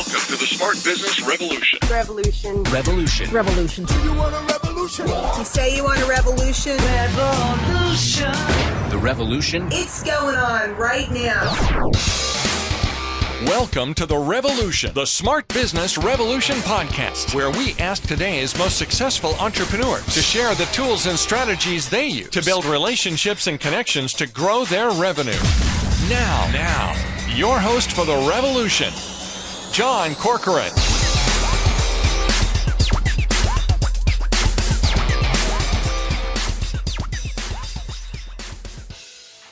Welcome to the Smart Business Revolution. Revolution. Revolution. Revolution. You want a revolution? You say you want a revolution? Revolution. The revolution. It's going on right now. Welcome to The Revolution, the Smart Business Revolution podcast, where we ask today's most successful entrepreneurs to share the tools and strategies they use to build relationships and connections to grow their revenue. Now, your host for The Revolution, John Corcoran.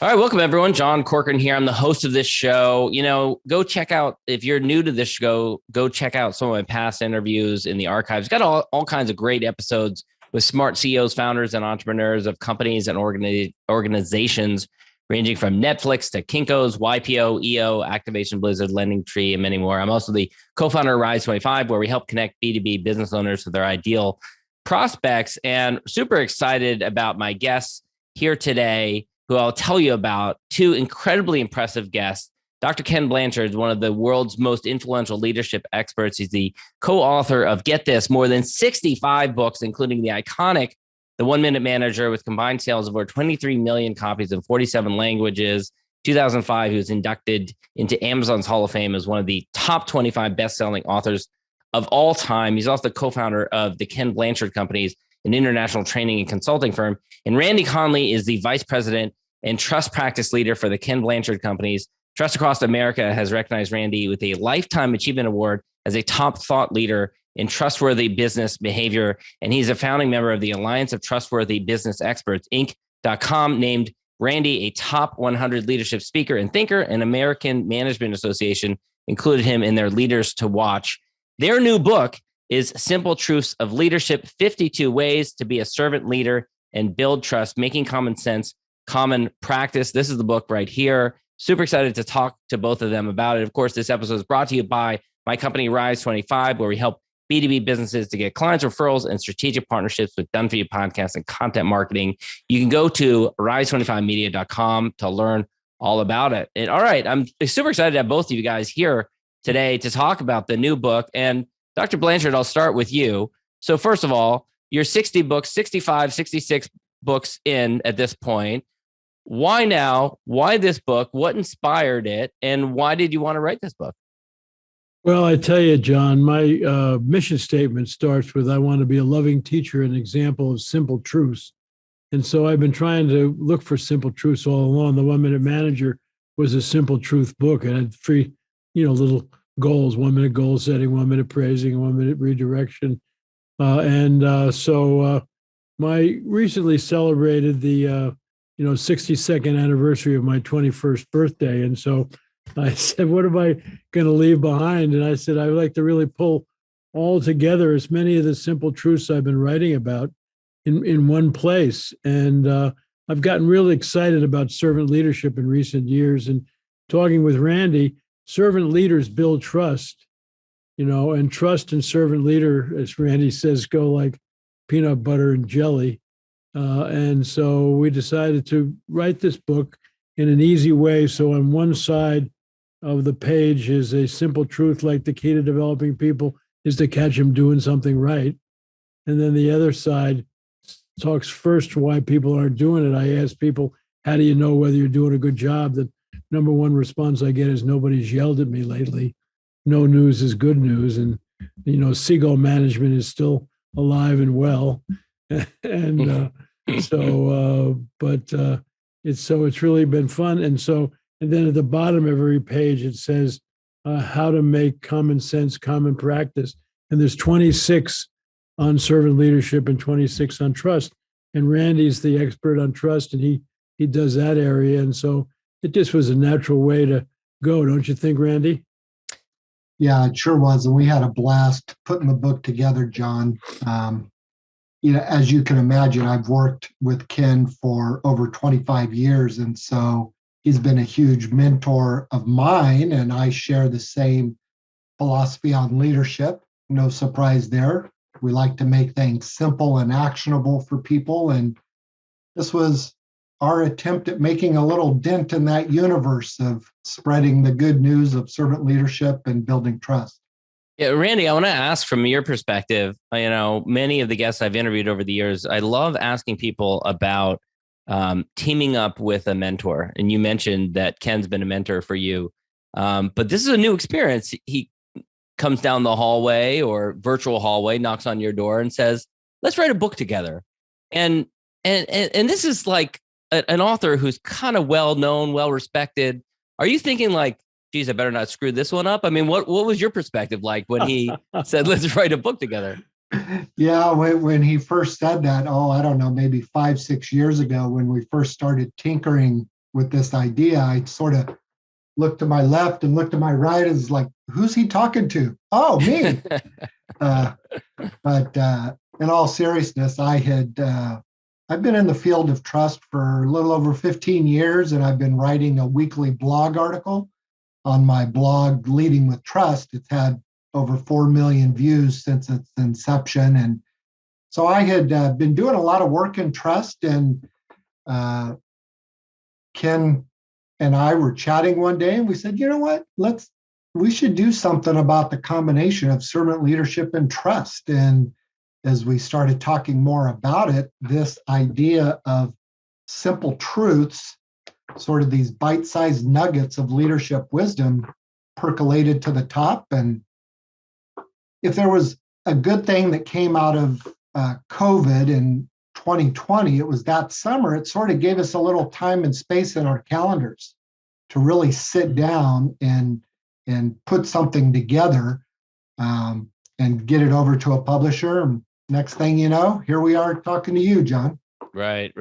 All right, welcome everyone. John Corcoran here. I'm the host of this show. Go check out, if you're new to this show, go check out some of my past interviews in the archives. Got all kinds of great episodes with smart CEOs, founders, and entrepreneurs of companies and organizations ranging from Netflix to Kinko's, YPO, EO, Activation Blizzard, Lending Tree, and many more. I'm also the co-founder of Rise 25, where we help connect B2B business owners to their ideal prospects, and super excited about my guests here today, who I'll tell you about. Two incredibly impressive guests. Dr. Ken Blanchard is one of the world's most influential leadership experts. He's the co-author of, get this, more than 65 books, including the iconic The 1 Minute Manager, with combined sales of over 23 million copies in 47 languages. 2005, he was inducted into Amazon's Hall of Fame as one of the top 25 best-selling authors of all time. He's also the co-founder of the Ken Blanchard Companies, an international training and consulting firm. And Randy Conley is the vice president and trust practice leader for the Ken Blanchard Companies. Trust Across America has recognized Randy with a Lifetime Achievement Award as a top thought leader in trustworthy business behavior. And he's a founding member of the Alliance of Trustworthy Business Experts, Inc.com, named Randy a top 100 leadership speaker and thinker, and American Management Association included him in their leaders to watch. Their new book is Simple Truths of Leadership, 52 Ways to be a Servant Leader and Build Trust, Making Common Sense Common Practice. This is the book right here. Super excited to talk to both of them about it. Of course, this episode is brought to you by my company, Rise 25, where we help B2B businesses to get clients, referrals, and strategic partnerships with Done For You podcasts and content marketing. You can go to rise25media.com to learn all about it. And all right, I'm super excited to have both of you guys here today to talk about the new book. And Dr. Blanchard, I'll start with you. So first of all, you're 60 books, 65, 66 books in at this point. Why now? Why this book? What inspired it? And why did you want to write this book? Well, I tell you, John, my mission statement starts with, I want to be a loving teacher, an example of simple truths. And so I've been trying to look for simple truths all along. The 1 Minute Manager was a simple truth book. It had three, little goals: 1 minute goal setting, 1 minute praising, 1 minute redirection. So my recently celebrated the 62nd anniversary of my 21st birthday. And so I said, what am I going to leave behind? And I said, I would like to really pull all together as many of the simple truths I've been writing about in one place. And I've gotten really excited about servant leadership in recent years. And talking with Randy, servant leaders build trust, and trust and servant leader, as Randy says, go like peanut butter and jelly. And so we decided to write this book in an easy way. So on one side of the page is a simple truth, like the key to developing people is to catch them doing something right. And then the other side talks first why people aren't doing it. I ask people, how do you know whether you're doing a good job? The number one response I get is, nobody's yelled at me lately. No news is good news. And, seagull management is still alive and well. And it's really been fun. And then at the bottom of every page, it says how to make common sense common practice. And there's 26 on servant leadership and 26 on trust. And Randy's the expert on trust, and he does that area. And so it just was a natural way to go. Don't you think, Randy? Yeah, it sure was. And we had a blast putting the book together, John. As you can imagine, I've worked with Ken for over 25 years. And so he's been a huge mentor of mine, and I share the same philosophy on leadership. No surprise there. We like to make things simple and actionable for people. And this was our attempt at making a little dent in that universe of spreading the good news of servant leadership and building trust. Yeah, Randy, I want to ask from your perspective, many of the guests I've interviewed over the years, I love asking people about teaming up with a mentor. And you mentioned that Ken's been a mentor for you. But this is a new experience. He comes down the hallway or virtual hallway, knocks on your door and says, let's write a book together. And this is like an author who's kind of well-known, well-respected. Are you thinking like, geez, I better not screw this one up? I mean, what was your perspective like when he said, let's write a book together? Yeah, when he first said that, I don't know, maybe 5-6 years ago, when we first started tinkering with this idea, I sort of looked to my left and looked to my right as like, who's he talking to? Oh, me. But in all seriousness, I've been in the field of trust for a little over 15 years, and I've been writing a weekly blog article on my blog, Leading with Trust. It's had over 4 million views since its inception. And so I had been doing a lot of work in trust, and Ken and I were chatting one day, and we said, you know what, we should do something about the combination of servant leadership and trust. And as we started talking more about it, this idea of simple truths, sort of these bite-sized nuggets of leadership wisdom, percolated to the top. And if there was a good thing that came out of COVID in 2020, it was that summer. It sort of gave us a little time and space in our calendars to really sit down and put something together and get it over to a publisher. And next thing you know, here we are talking to you, John. Right.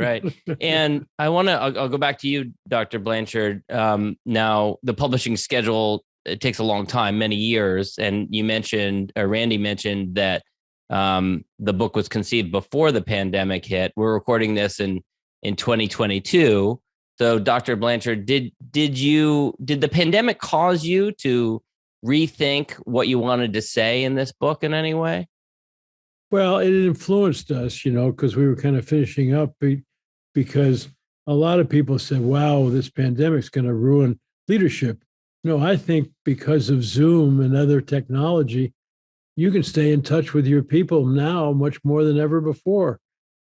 And I'll go back to you, Dr. Blanchard. Now, the publishing schedule, it takes a long time, many years. And you mentioned, Randy mentioned that the book was conceived before the pandemic hit. We're recording this in 2022. So, Dr. Blanchard, did the pandemic cause you to rethink what you wanted to say in this book in any way? Well, it influenced us, because we were kind of finishing up because a lot of people said, wow, this pandemic's going to ruin leadership. No, I think because of Zoom and other technology, you can stay in touch with your people now much more than ever before.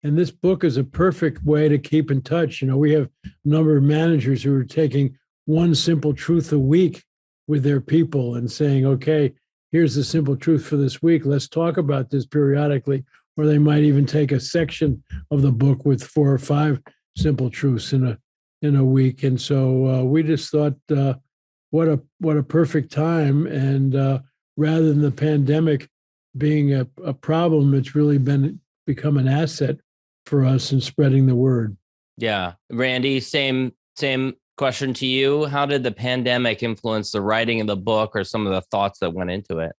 And this book is a perfect way to keep in touch. We have a number of managers who are taking one simple truth a week with their people and saying, okay, here's the simple truth for this week. Let's talk about this periodically. Or they might even take a section of the book with 4 or 5 simple truths in a week. And so we just thought, what a perfect time. And rather than the pandemic being a problem, it's really become an asset for us in spreading the word. Yeah. Randy, same question to you. How did the pandemic influence the writing of the book or some of the thoughts that went into it?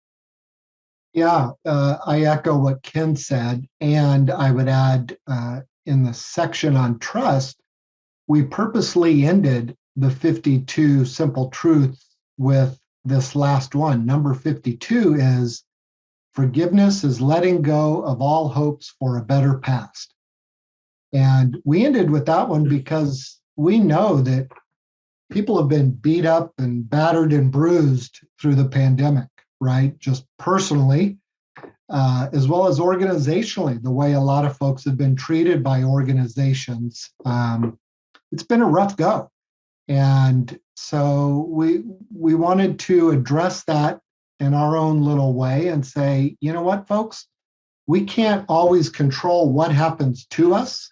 Yeah, I echo what Ken said. And I would add in the section on trust, we purposely ended the 52 simple truths with this last one. Number 52 is forgiveness is letting go of all hopes for a better past. And we ended with that one because we know that people have been beat up and battered and bruised through the pandemic, right? Just personally, as well as organizationally, the way a lot of folks have been treated by organizations. It's been a rough go. And so we wanted to address that in our own little way and say, you know what, folks, we can't always control what happens to us,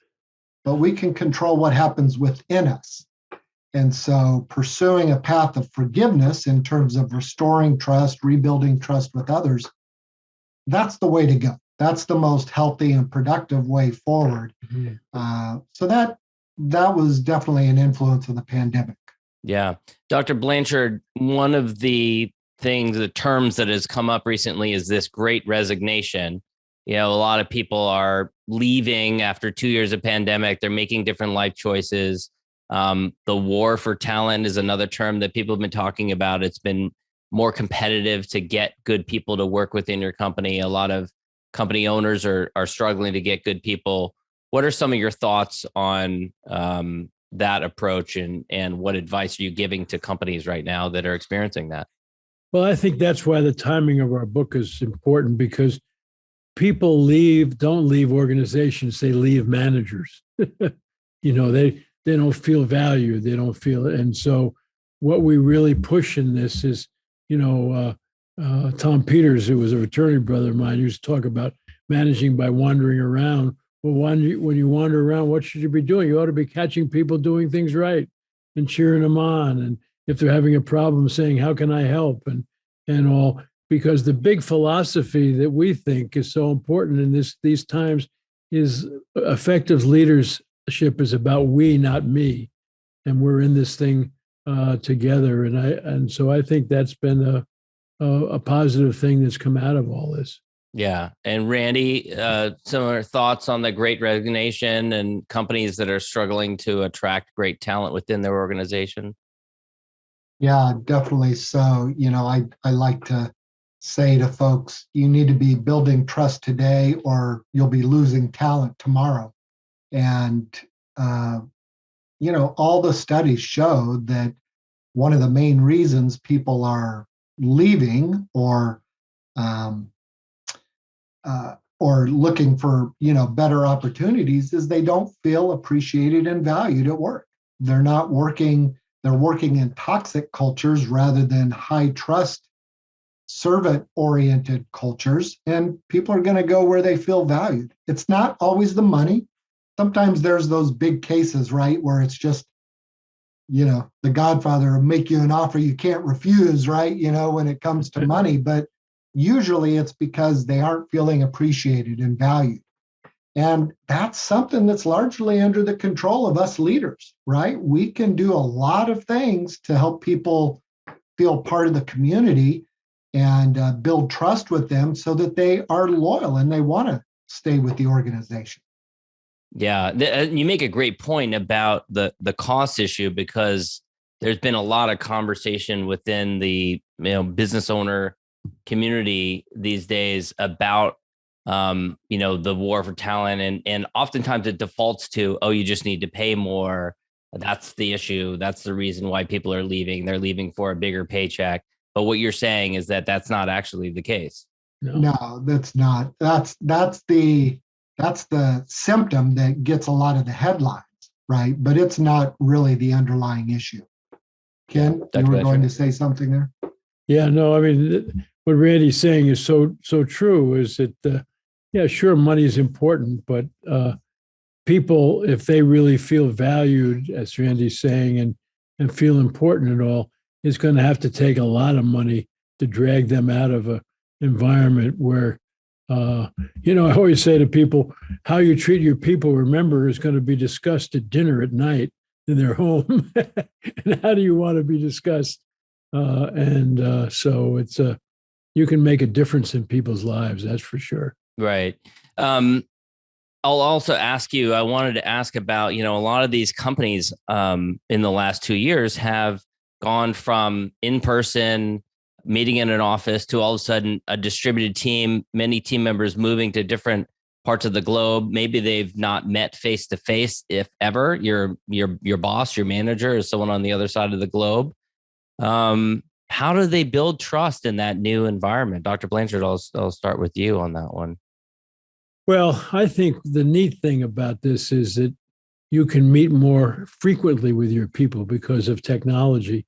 but we can control what happens within us. And so pursuing a path of forgiveness in terms of restoring trust, rebuilding trust with others, that's the way to go. That's the most healthy and productive way forward. Mm-hmm. So that was definitely an influence of the pandemic. Yeah. Dr. Blanchard, one of the terms that has come up recently is this great resignation. A lot of people are leaving after 2 years of pandemic. They're making different life choices. The war for talent is another term that people have been talking about. It's been more competitive to get good people to work within your company. A lot of company owners are struggling to get good people. What are some of your thoughts on that approach and what advice are you giving to companies right now that are experiencing that? Well, I think that's why the timing of our book is important, because people don't leave organizations, they leave managers. They don't feel valued, they don't feel it. And so what we really push in this is, Tom Peters, who was a fraternity brother of mine, used to talk about managing by wandering around. Well, when you wander around, what should you be doing? You ought to be catching people doing things right and cheering them on. And if they're having a problem, saying, how can I help? And all, because the big philosophy that we think is so important in these times is effective leadership is about we, not me. And we're in this thing together. And so I think that's been a positive thing that's come out of all this. Yeah. And Randy, similar thoughts on the Great Resignation and companies that are struggling to attract great talent within their organization? Yeah, definitely. So, I like to say to folks, you need to be building trust today or you'll be losing talent tomorrow. And, all the studies show that one of the main reasons people are leaving or looking for, better opportunities is they don't feel appreciated and valued at work. They're not working, they're working in toxic cultures rather than high trust, servant-oriented cultures, and people are going to go where they feel valued. It's not always the money. Sometimes there's those big cases, right, where it's just, the Godfather will make you an offer you can't refuse, right, when it comes to money. But usually it's because they aren't feeling appreciated and valued. And that's something that's largely under the control of us leaders, right? We can do a lot of things to help people feel part of the community and build trust with them so that they are loyal and they want to stay with the organization. Yeah, you make a great point about the cost issue, because there's been a lot of conversation within the business owner community these days about the war for talent, and oftentimes it defaults to, oh, you just need to pay more. That's the issue. That's the reason why people are leaving. They're leaving for a bigger paycheck. But what you're saying is that that's not actually the case. No, that's not. That's the symptom that gets a lot of the headlines, right? But it's not really the underlying issue. Ken, you were going to say something there? Yeah, no, I mean, what Randy's saying is so true, is that, sure, money is important, but people, if they really feel valued, as Randy's saying, and feel important and all, is going to have to take a lot of money to drag them out of an environment where, I always say to people, how you treat your people, remember, is going to be discussed at dinner at night in their home. And how do you want to be discussed? So it's you can make a difference in people's lives. That's for sure. Right. I'll also ask you, I wanted to ask about, a lot of these companies in the last 2 years have gone from in-person meeting in an office to all of a sudden a distributed team, many team members moving to different parts of the globe. Maybe they've not met face to face, if ever. Your boss, your manager is someone on the other side of the globe. How do they build trust in that new environment? Dr. Blanchard, I'll start with you on that one. Well, I think the neat thing about this is that you can meet more frequently with your people because of technology.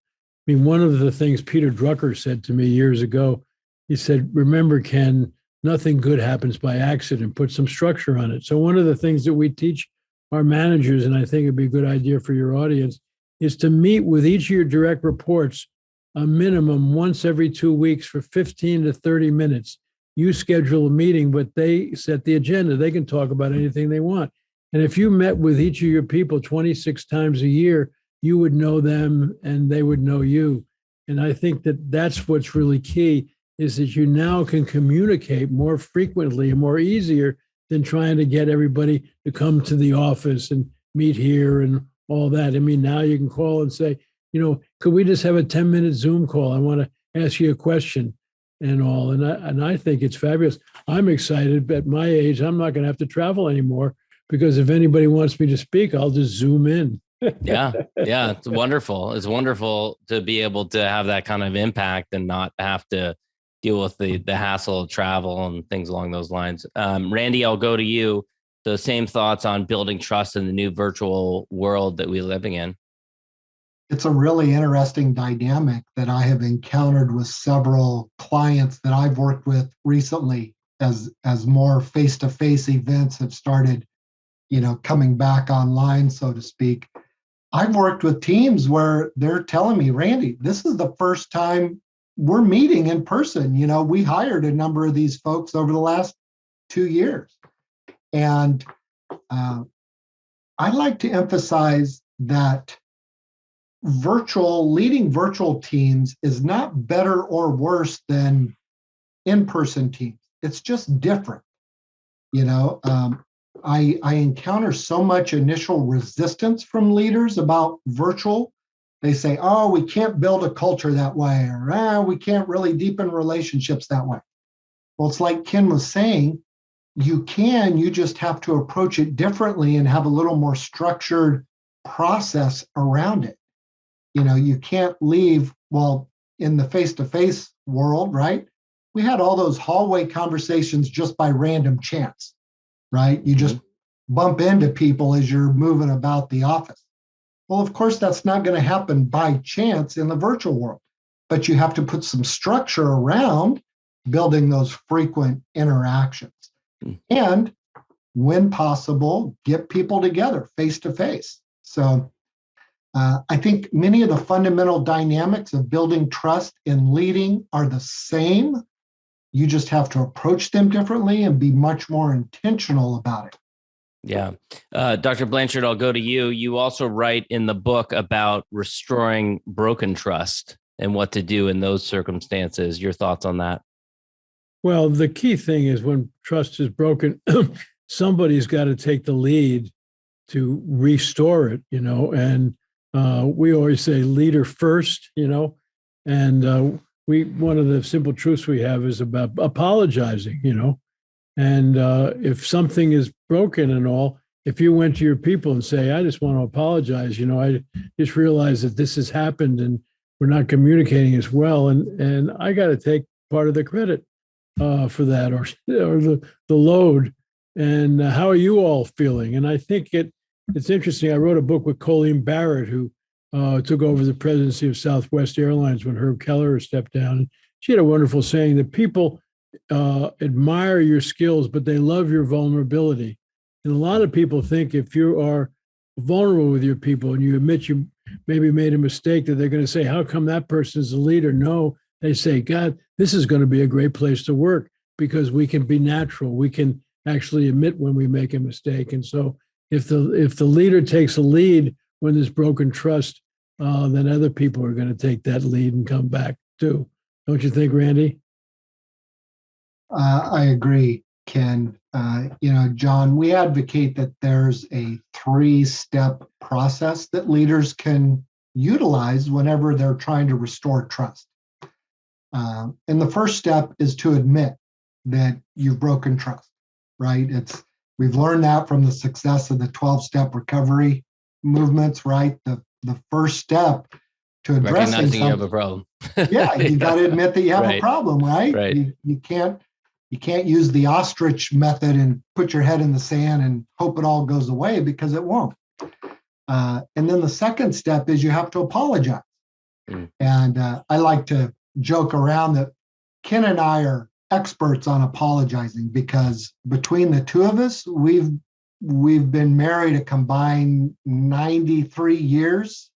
I mean, one of the things Peter Drucker said to me years ago, he said, remember, Ken, nothing good happens by accident. Put some structure on it. So one of the things that we teach our managers, and I think it'd be a good idea for your audience, is to meet with each of your direct reports a minimum once every 2 weeks for 15 to 30 minutes. You schedule a meeting, but they set the agenda. They can talk about anything they want. And if you met with each of your people 26 times a year, you would know them and they would know you. And I think that that's what's really key, is that you now can communicate more frequently and more easier than trying to get everybody to come to the office and meet here and all that. I mean, now you can call and say, could we just have a 10-minute Zoom call? I want to ask you a question and all. And I think it's fabulous. I'm excited. At my age, I'm not going to have to travel anymore, because if anybody wants me to speak, I'll just Zoom in. Yeah. It's wonderful. It's wonderful to be able to have that kind of impact and not have to deal with the hassle of travel and things along those lines. Randy, I'll go to you. The same thoughts on building trust in the new virtual world that we're living in. It's a really interesting dynamic that I have encountered with several clients that I've worked with recently as more face-to-face events have started, coming back online, so to speak. I've worked with teams where they're telling me, Randy, this is the first time we're meeting in person. We hired a number of these folks over the last 2 years. And I like to emphasize that leading virtual teams is not better or worse than in-person teams. It's just different. I encounter so much initial resistance from leaders about virtual. They say, oh, we can't build a culture that way, or we can't really deepen relationships that way. Well, it's like Ken was saying, you just have to approach it differently and have a little more structured process around it. You can't leave, in the face-to-face world, right? We had all those hallway conversations just by random chance, right? You just bump into people as you're moving about the office. Well, of course, that's not going to happen by chance in the virtual world, but you have to put some structure around building those frequent interactions. And when possible, get people together face-to-face. So I think many of the fundamental dynamics of building trust in leading are the same. You just have to approach them differently and be much more intentional about it. Yeah. Dr. Blanchard, I'll go to you. You also write in the book about restoring broken trust and what to do in those circumstances. Your thoughts on that? Well, the key thing is when trust is broken, somebody's got to take the lead to restore it, and we always say leader first, and one of the simple truths we have is about apologizing, and if something is broken and all, if you went to your people and say, I just want to apologize, I just realized that this has happened and we're not communicating as well, and I got to take part of the credit for that, or the load. And how are you all feeling? And I think it's interesting. I wrote a book with Colleen Barrett, who took over the presidency of Southwest Airlines when Herb Kelleher stepped down. And she had a wonderful saying that people admire your skills, but they love your vulnerability. And a lot of people think if you are vulnerable with your people and you admit you maybe made a mistake, that they're going to say, how come that person is a leader? No, they say, God, this is going to be a great place to work because we can be natural. We can actually admit when we make a mistake. And so if the leader takes a lead when there's broken trust, then other people are going to take that lead and come back too. Don't you think, Randy? I agree, Ken. John, we advocate that there's a 3-step process that leaders can utilize whenever they're trying to restore trust. And the first step is to admit that you've broken trust, right? We've learned that from the success of the 12-step recovery movements, right? The first step to addressing recognizing you have a problem. Yeah, you got to admit that you have Right. a problem, right? Right. You can't use the ostrich method and put your head in the sand and hope it all goes away, because it won't. And then the second step is you have to apologize. And I like to joke around that Ken and I are experts on apologizing, because between the two of us, we've been married a combined 93 years,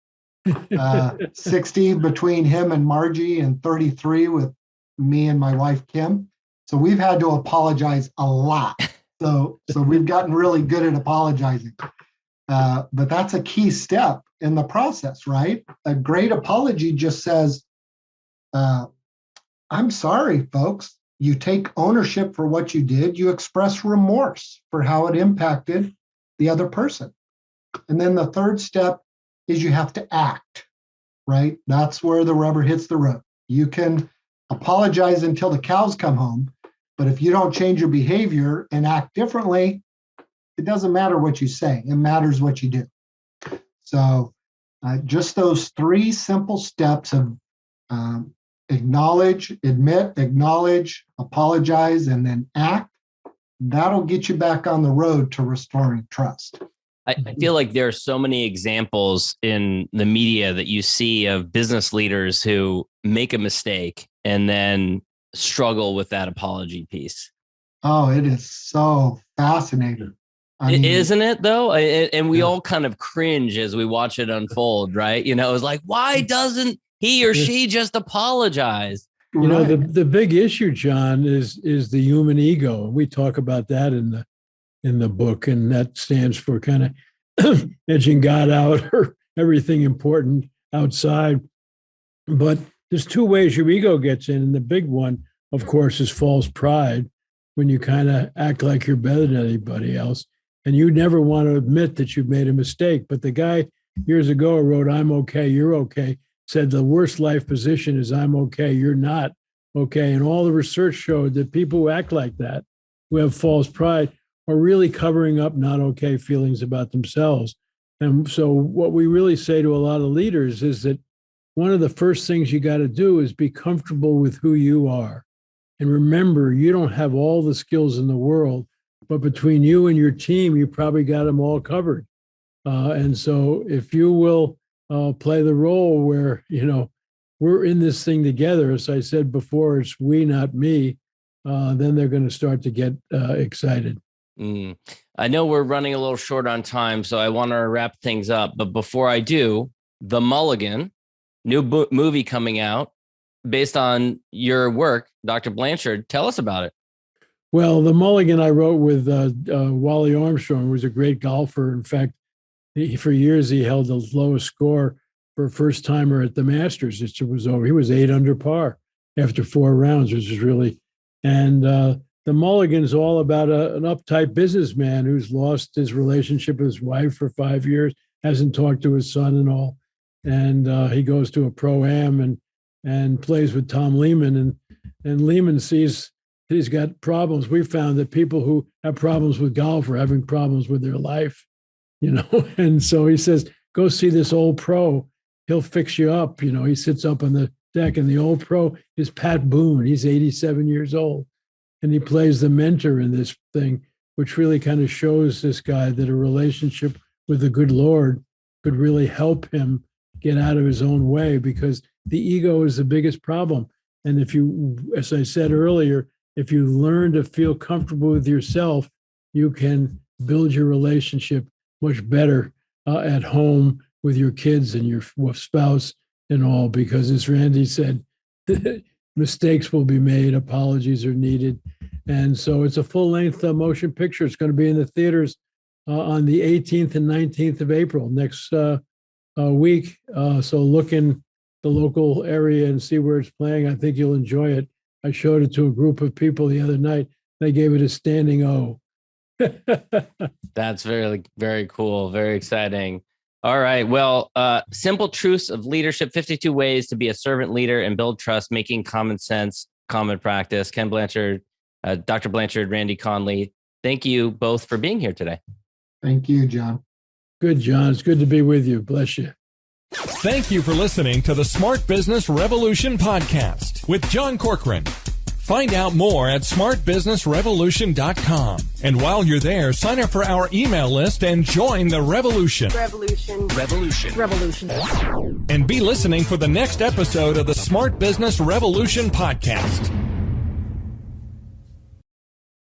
60 between him and Margie, and 33 with me and my wife, Kim. So we've had to apologize a lot. So we've gotten really good at apologizing. But that's a key step in the process, right? A great apology just says, I'm sorry, folks. You take ownership for what you did. You express remorse for how it impacted the other person. And then the third step is you have to act, right? That's where the rubber hits the road. You can apologize until the cows come home, but if you don't change your behavior and act differently, it doesn't matter what you say. It matters what you do. So just those 3 simple steps of acknowledge, admit, acknowledge, apologize, and then act, that'll get you back on the road to restoring trust. I feel like there are so many examples in the media that you see of business leaders who make a mistake and then struggle with that apology piece. Oh, it is so fascinating. Isn't it though? And we all kind of cringe as we watch it unfold, right? You know, it's like, why doesn't he or she just apologize? You know, the big issue, John, is the human ego. We talk about that in the book, and that stands for kind of edging God out or everything important outside. But there's 2 ways your ego gets in, and the big one, of course, is false pride, when you kind of act like you're better than anybody else, and you never want to admit that you've made a mistake. But the guy years ago wrote, "I'm okay, you're okay," said the worst life position is "I'm okay, you're not okay." And all the research showed that people who act like that, who have false pride, are really covering up not okay feelings about themselves. And so what we really say to a lot of leaders is that one of the first things you got to do is be comfortable with who you are. And remember, you don't have all the skills in the world, but between you and your team, you probably got them all covered. And so if you will play the role where, you know, we're in this thing together, as I said before, it's we, not me, then they're going to start to get excited. I know we're running a little short on time, so I want to wrap things up. But before I do, The Mulligan, new movie coming out based on your work, Dr. Blanchard. Tell us about it. Well, The Mulligan I wrote with Wally Armstrong, who was a great golfer. In fact, for years he held the lowest score for a first timer at the Masters. It was over. He was 8 under par after 4 rounds, which is really, and The Mulligan's all about an uptight businessman who's lost his relationship with his wife for 5 years, hasn't talked to his son and all. And he goes to a pro-am and plays with Tom Lehman. And Lehman sees he's got problems. We found that people who have problems with golf are having problems with their life, you know. And so he says, go see this old pro. He'll fix you up. You know, he sits up on the deck, and the old pro is Pat Boone. He's 87 years old. And he plays the mentor in this thing, which really kind of shows this guy that a relationship with the good Lord could really help him get out of his own way, because the ego is the biggest problem. And if you, as I said earlier, if you learn to feel comfortable with yourself, you can build your relationship much better at home with your kids and your spouse and all, because as Randy said, mistakes will be made, apologies are needed. And so it's a full-length motion picture. It's going to be in the theaters on the 18th and 19th of April next week. So look in the local area and see where it's playing. I think you'll enjoy it. I showed it to a group of people the other night. They gave it a standing O. That's very, very cool. Very exciting. All right. Well, Simple Truths of Leadership, 52 Ways to be a Servant Leader and Build Trust, Making Common Sense Common Practice. Ken Blanchard, Dr. Blanchard, Randy Conley, thank you both for being here today. Thank you, John. Good, John. It's good to be with you. Bless you. Thank you for listening to the Smart Business Revolution podcast with John Corcoran. Find out more at smartbusinessrevolution.com. And while you're there, sign up for our email list and join the revolution. Revolution. And be listening for the next episode of the Smart Business Revolution podcast.